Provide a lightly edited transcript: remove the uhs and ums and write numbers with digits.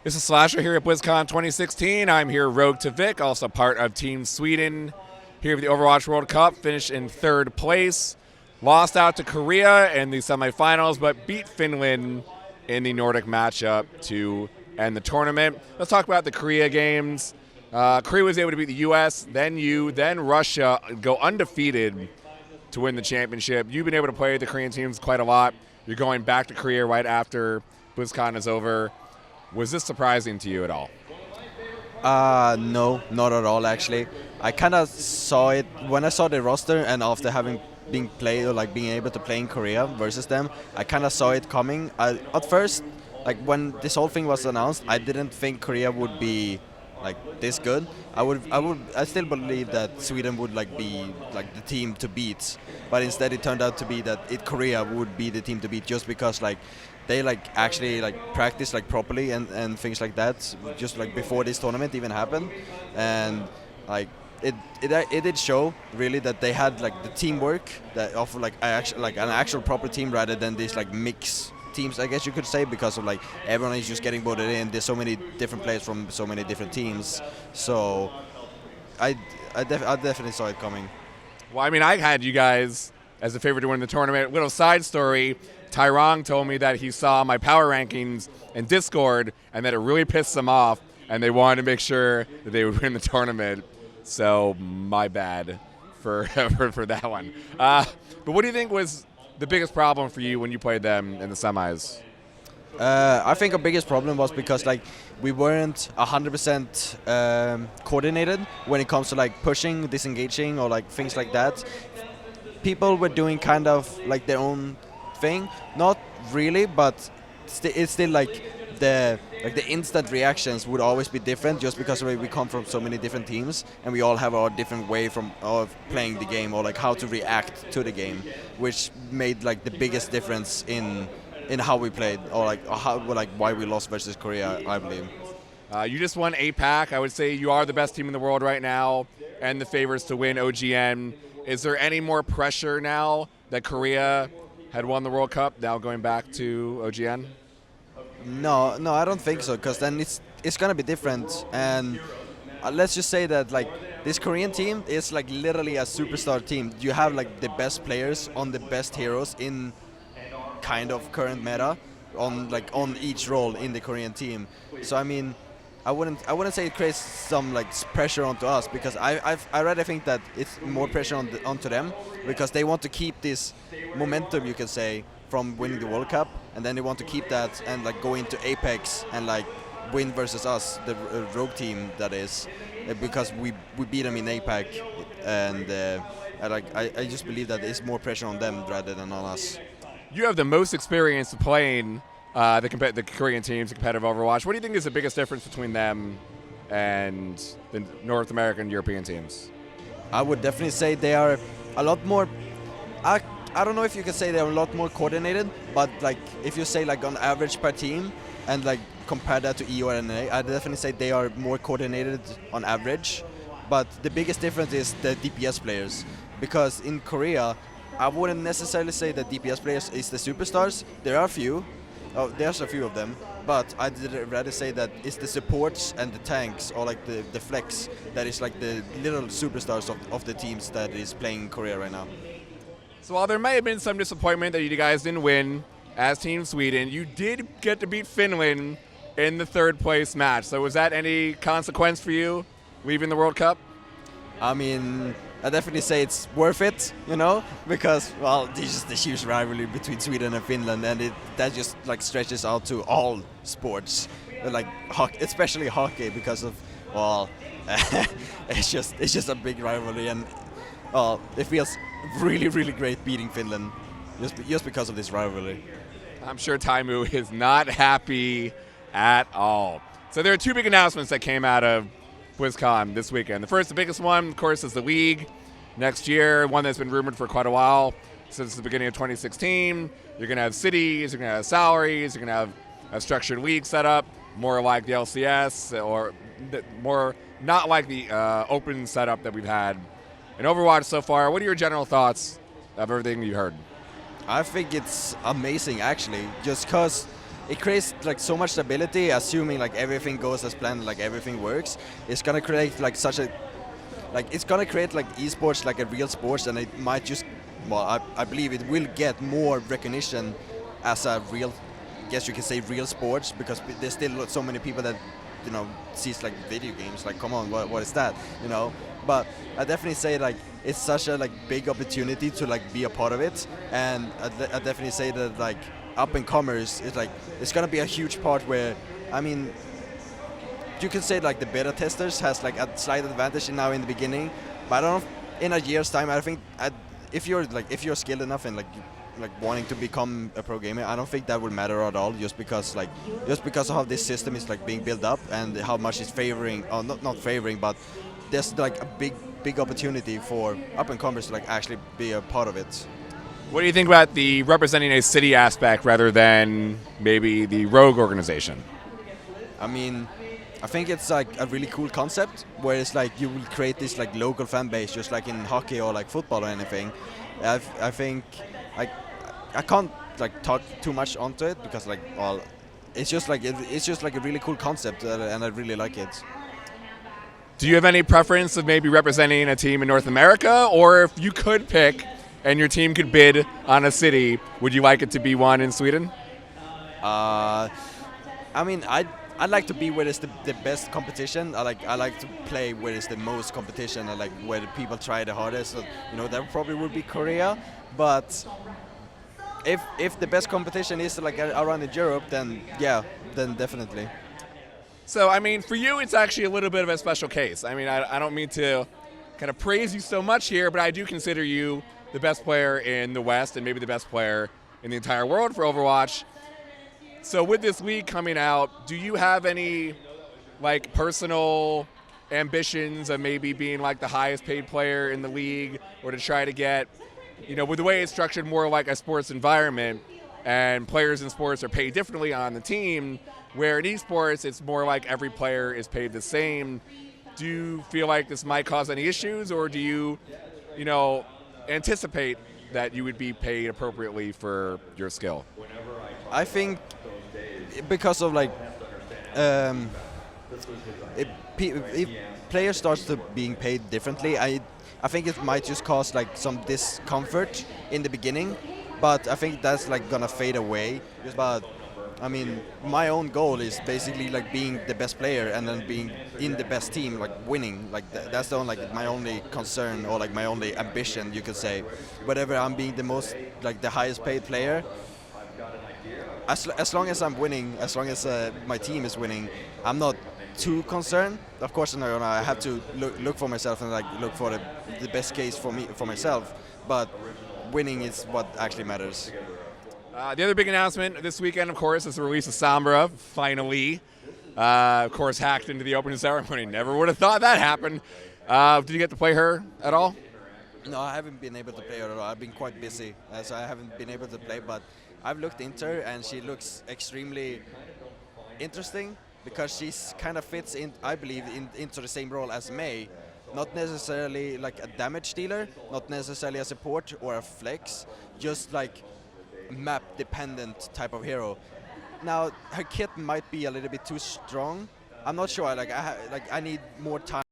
This is Slasher here at BlizzCon 2016. I'm here Rogue Tivq, also part of Team Sweden. Here for the Overwatch World Cup, finished in third place. Lost out to Korea in the semifinals, but beat Finland in the Nordic matchup to end the tournament. Let's talk about the Korea games. Korea was able to beat the US, then Russia, go undefeated to win the championship. You've been able to play the Korean teams quite a lot. You're going back to Korea right after BlizzCon is over. Was this surprising to you at all? No, not at all actually. I kind of saw it when I saw the roster, and after having been played or like being able to play in Korea versus them, I kind of saw it coming. At first, like when this whole thing was announced, I didn't think Korea would be like this good. I still believe that Sweden would like be like the team to beat, but instead it turned out to be that Korea would be the team to beat, just because like they like actually like practice like properly and things like that, just like before this tournament even happened, and like it did show really that they had like the teamwork that of like an actual proper team rather than this like mix teams, I guess you could say, because of like everyone is just getting voted in. There's so many different players from so many different teams, so I definitely saw it coming. Well, I mean, I had you guys as a favorite to win the tournament. Little side story, Tyrong told me that he saw my power rankings in Discord and that it really pissed them off, and they wanted to make sure that they would win the tournament. So my bad for for that one. But what do you think was the biggest problem for you when you played them in the semis? I think our biggest problem was because like we weren't 100% coordinated when it comes to like pushing, disengaging, or like things like that. People were doing kind of like their own thing, not really, but it's still like the instant reactions would always be different, just because we come from so many different teams and we all have our different way of playing the game, or like how to react to the game, which made like the biggest difference in how we played, or like why we lost versus Korea, I believe. You just won APAC. I would say you are the best team in the world right now and the favorites to win OGN. Is there any more pressure now that Korea had won the World Cup, now going back to OGN? No, I don't think so, because then it's gonna be different. And let's just say that like this Korean team is like literally a superstar team. You have like the best players on the best heroes in kind of current meta on each role in the Korean team. So I mean, I wouldn't say it creates some like pressure onto us, because I rather think that it's more pressure onto them, because they want to keep this momentum, you can say, from winning the World Cup, and then they want to keep that and like go into Apex and like win versus us, the Rogue team that is, because we beat them in APAC, and I just believe that it's more pressure on them rather than on us. You have the most experience playing the Korean teams, the competitive Overwatch. What do you think is the biggest difference between them and the North American, European teams? I would definitely say they are a lot more. I don't know if you can say they're a lot more coordinated, but like if you say like on average per team and like compare that to EU and NA, I'd definitely say they are more coordinated on average. But the biggest difference is the DPS players, because in Korea, I wouldn't necessarily say that DPS players is the superstars. There are a few. Oh, there's a few of them, but I'd rather say that it's the supports and the tanks, or like the flex, that is like the little superstars of the teams that is playing in Korea right now. So while there may have been some disappointment that you guys didn't win as Team Sweden, you did get to beat Finland in the third place match. So was that any consequence for you leaving the World Cup? I mean, I definitely say it's worth it, you know, because, well, there's just the huge rivalry between Sweden and Finland, and that just like stretches out to all sports, like especially hockey, because of, well, it's just a big rivalry, and well, it feels really, really great beating Finland just because of this rivalry. I'm sure Taimu is not happy at all. So there are two big announcements that came out of BlizzCon this weekend. The first, the biggest one, of course, is the League next year, one that's been rumored for quite a while, since the beginning of 2016. You're going to have cities, you're going to have salaries, you're going to have a structured league set up, more like the LCS, or more not like the open setup that we've had in Overwatch so far. What are your general thoughts of everything you heard? I think it's amazing, actually, just because it creates like so much stability, assuming like everything goes as planned, like everything works. It's gonna create like such a it's gonna create like esports like a real sports, and it might just, well, I believe it will get more recognition as a real, guess you can say real sports, because there's still so many people that sees like video games, like come on, what is that, but I definitely say like it's such a like big opportunity to like be a part of it, and I definitely say that like up and comers is like it's gonna be a huge part where, I mean, you can say like the beta testers has like a slight advantage now in the beginning, but I don't know if in a year's time, I think if you're skilled enough and like wanting to become a pro gamer, I don't think that would matter at all, just because of how this system is like being built up and how much it's favoring, or not favoring, but there's like a big opportunity for up and comers to like actually be a part of it. What do you think about the representing a city aspect rather than maybe the rogue organization? I mean, I think it's like a really cool concept where it's like you will create this like local fan base, just like in hockey or like football or anything. I think I can't like talk too much onto it because like, well, it's just like a really cool concept, and I really like it. Do you have any preference of maybe representing a team in North America, or if you could pick and your team could bid on a city, would you like it to be one in Sweden? I mean, I'd like to be where it's the best competition. I like to play where it's the most competition, and like where the people try the hardest. So, that probably would be Korea, but if the best competition is like around in Europe, then yeah, then definitely. So, I mean, for you, it's actually a little bit of a special case. I mean, I don't mean to kind of praise you so much here, but I do consider you the best player in the West and maybe the best player in the entire world for Overwatch. So with this league coming out, do you have any like personal ambitions of maybe being like the highest paid player in the league, or to try to get, with the way it's structured, more like a sports environment, and players in sports are paid differently on the team, where in esports it's more like every player is paid the same? Do you feel like this might cause any issues, or do you, anticipate that you would be paid appropriately for your skill? I think because of like if players starts to being paid differently, I think it might just cause like some discomfort in the beginning, but I think that's like gonna fade away. But I mean, my own goal is basically like being the best player and then being in the best team, like winning. Like that's the only, like my only concern, or like my only ambition, you could say. Whatever I'm being the most, like the highest paid player, as long as I'm winning, as long as my team is winning, I'm not too concerned. Of course, I have to look for myself and like look for the best case for myself. But winning is what actually matters. The other big announcement this weekend, of course, is the release of Sombra, finally. Of course, hacked into the opening ceremony. Never would have thought that happened. Did you get to play her at all? No, I haven't been able to play her at all. I've been quite busy, so I haven't been able to play. But I've looked into her, and she looks extremely interesting because she's kind of fits in, I believe, into the same role as May. Not necessarily like a damage dealer, not necessarily a support or a flex, just like map dependent type of hero. Now her kit might be a little bit too strong. I'm not sure. I need more time.